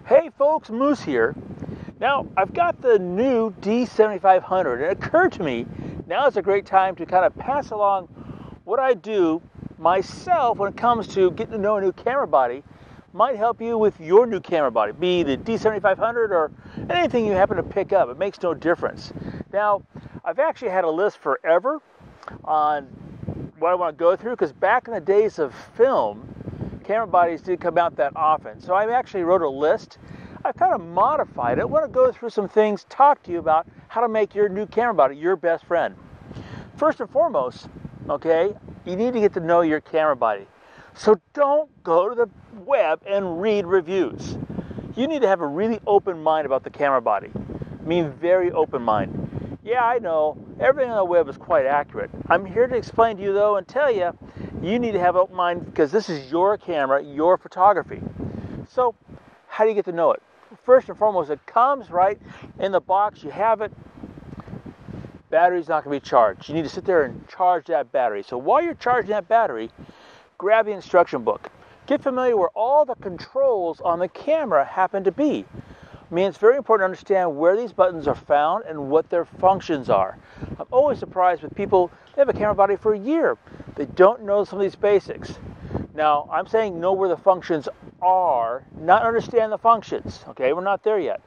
Hey folks, Moose here. Now, I've got the new D7500, and it occurred to me now is a great time to kind of pass along what I do myself when it comes to getting to know a new camera body. Might help you with your new camera body, be the D7500 or anything you happen to pick up. It makes no difference. Now, I've actually had a list forever on what I want to go through, because back in the days of film, camera bodies didn't come out that often. So I actually wrote a list. I've kind of modified it. I want to go through some things, talk to you about how to make your new camera body your best friend. First and foremost, okay, you need to get to know your camera body. So don't go to the web and read reviews. You need to have a really open mind about the camera body. I mean, very open mind. Yeah, I know, everything on the web is quite accurate. I'm here to explain to you, though, and tell you, you need to have an open mind because this is your camera, your photography. So, how do you get to know it? First and foremost, it comes right in the box. You have it. Battery's not going to be charged. You need to sit there and charge that battery. So while you're charging that battery, grab the instruction book. Get familiar where all the controls on the camera happen to be. I mean, it's very important to understand where these buttons are found and what their functions are. I'm always surprised with people, they have a camera body for a year. They don't know some of these basics. Now, I'm saying know where the functions are, not understand the functions. Okay, we're not there yet.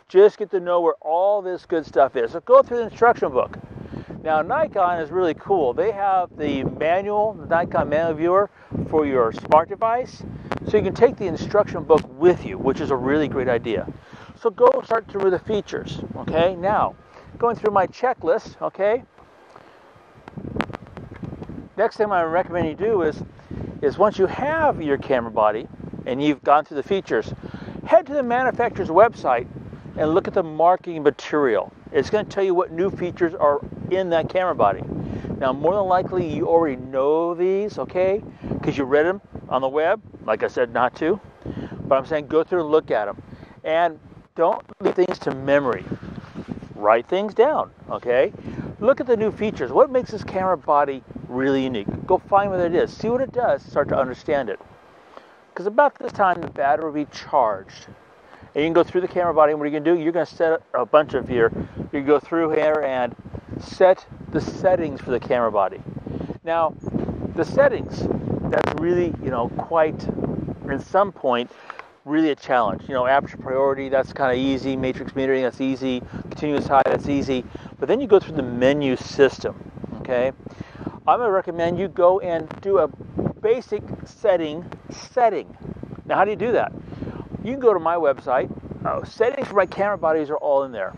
Just get to know where all this good stuff is. So go through the instruction book. Now, Nikon is really cool. They have the manual, the Nikon manual viewer for your smart device. So you can take the instruction book with you, which is a really great idea. So go start through the features, okay? Now, going through my checklist, okay? Next thing I recommend you do is once you have your camera body and you've gone through the features, head to the manufacturer's website and look at the marketing material. It's going to tell you what new features are in that camera body. Now, more than likely, you already know these, okay? Because you read them on the web, like I said not to. But I'm saying go through and look at them. And don't leave things to memory. Write things down, okay? Look at the new features. What makes this camera body really unique? Go find what it is. See what it does. Start to understand it. Because about this time, the battery will be charged. And you can go through the camera body, and what you're going to do, you're going to set a bunch of you go through here and set the settings for the camera body. Now, the settings, that's really, quite, in some point, really a challenge. Aperture priority, that's kind of easy. Matrix metering, that's easy. Continuous high, that's easy. But then you go through the menu system, okay? I'm going to recommend you go and do a basic setting. Now, how do you do that? You can go to my website. Settings for my camera bodies are all in there.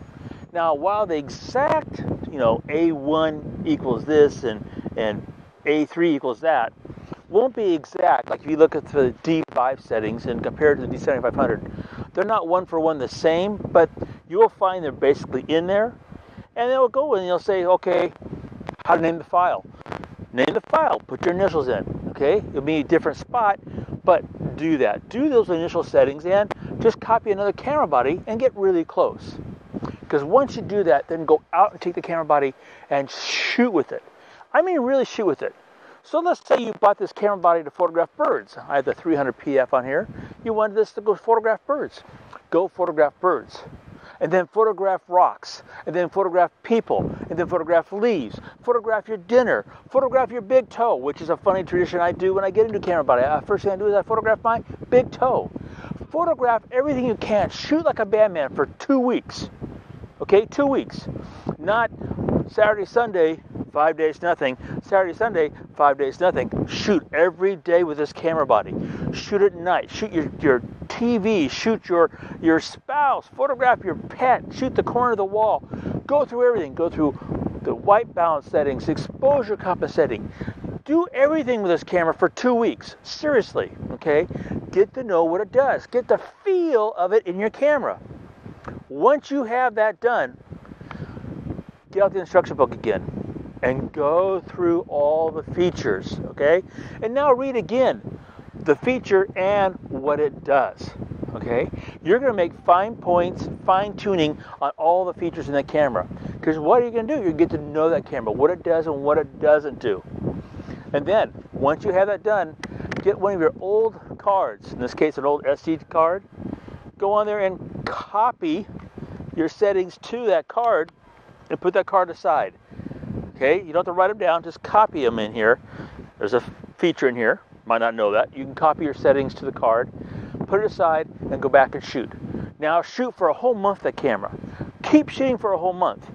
Now, while the exact, A1 equals this and A3 equals that, won't be exact. Like if you look at the D5 settings and compare it to the D7500, they're not one for one the same, but you'll find they're basically in there. And then we'll go and you'll say, okay, how to name the file. Name the file, put your initials in, okay? It'll be a different spot, but do that. Do those initial settings and just copy another camera body and get really close. Because once you do that, then go out and take the camera body and shoot with it. I mean really shoot with it. So let's say you bought this camera body to photograph birds. I have the 300 PF on here. You wanted this to go photograph birds. Go photograph birds. And then photograph rocks. And then photograph people. And then photograph leaves. Photograph your dinner. Photograph your big toe, which is a funny tradition I do when I get into camera body. First thing I do is I photograph my big toe. Photograph everything you can. Shoot like a madman for 2 weeks. Okay, 2 weeks. Not Saturday, Sunday, 5 days, nothing. Saturday, Sunday, 5 days, nothing. Shoot every day with this camera body. Shoot at night. Shoot your TV. Shoot your spouse. Photograph your pet. Shoot the corner of the wall. Go through everything. Go through the white balance settings, exposure compass setting. Do everything with this camera for 2 weeks. Seriously, okay? Get to know what it does. Get the feel of it in your camera. Once you have that done, get out the instruction book again and go through all the features, okay? And now read again the feature and what it does, okay? You're going to make fine points, fine tuning on all the features in the camera. Because what are you going to do? You're going to get to know that camera, what it does and what it doesn't do. And then, once you have that done, get one of your old cards, in this case an old SD card, go on there and copy your settings to that card and put that card aside. Okay, you don't have to write them down, just copy them in here. There's a feature in here, might not know that. You can copy your settings to the card, put it aside, and go back and shoot. Now shoot for a whole month that camera. Keep shooting for a whole month.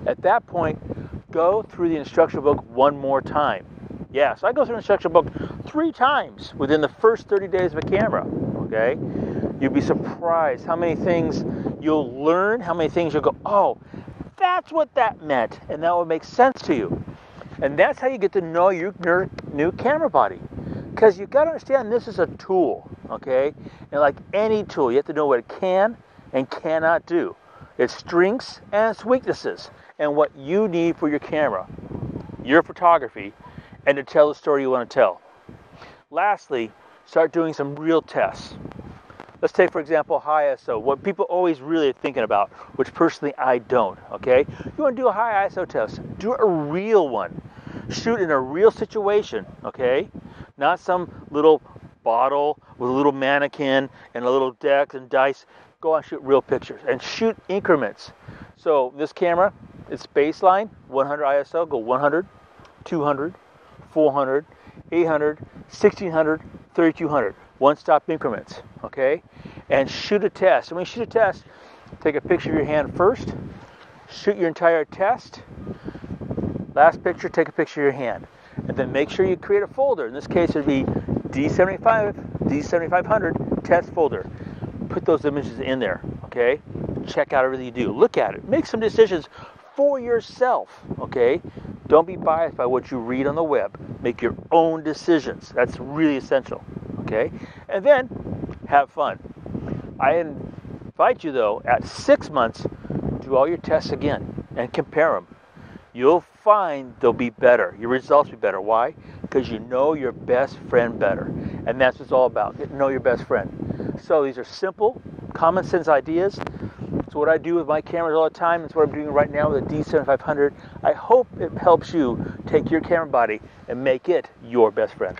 At that point, go through the instruction book one more time. Yeah, so I go through the instruction book 3 times within the first 30 days of a camera, okay? You'll be surprised how many things you'll learn, how many things you'll go, oh, that's what that meant, and that will make sense to you. And that's how you get to know your new camera body. Because you've got to understand this is a tool, okay? And like any tool, you have to know what it can and cannot do. Its strengths and its weaknesses, and what you need for your camera, your photography, and to tell the story you want to tell. Lastly, start doing some real tests. Let's take, for example, high ISO, what people always really are thinking about, which personally I don't, okay? You want to do a high ISO test, do a real one. Shoot in a real situation, okay? Not some little bottle with a little mannequin and a little deck and dice. Go on, shoot real pictures and shoot increments. So this camera, its baseline, 100 ISO, go 100, 200, 400, 800, 1600, 3200. One-stop increments, okay? And shoot a test. And when you shoot a test, take a picture of your hand first, shoot your entire test. Last picture, take a picture of your hand. And then make sure you create a folder. In this case, it would be D7500 test folder. Put those images in there, okay? Check out everything you do. Look at it. Make some decisions for yourself, okay? Don't be biased by what you read on the web. Make your own decisions. That's really essential, okay? And then have fun. I invite you, though, at 6 months, do all your tests again and compare them. You'll find they'll be better. Your results will be better. Why? Because you know your best friend better. And that's what it's all about. Get to know your best friend. So these are simple, common sense ideas. It's what I do with my cameras all the time. It's what I'm doing right now with the D7500. I hope it helps you take your camera body and make it your best friend.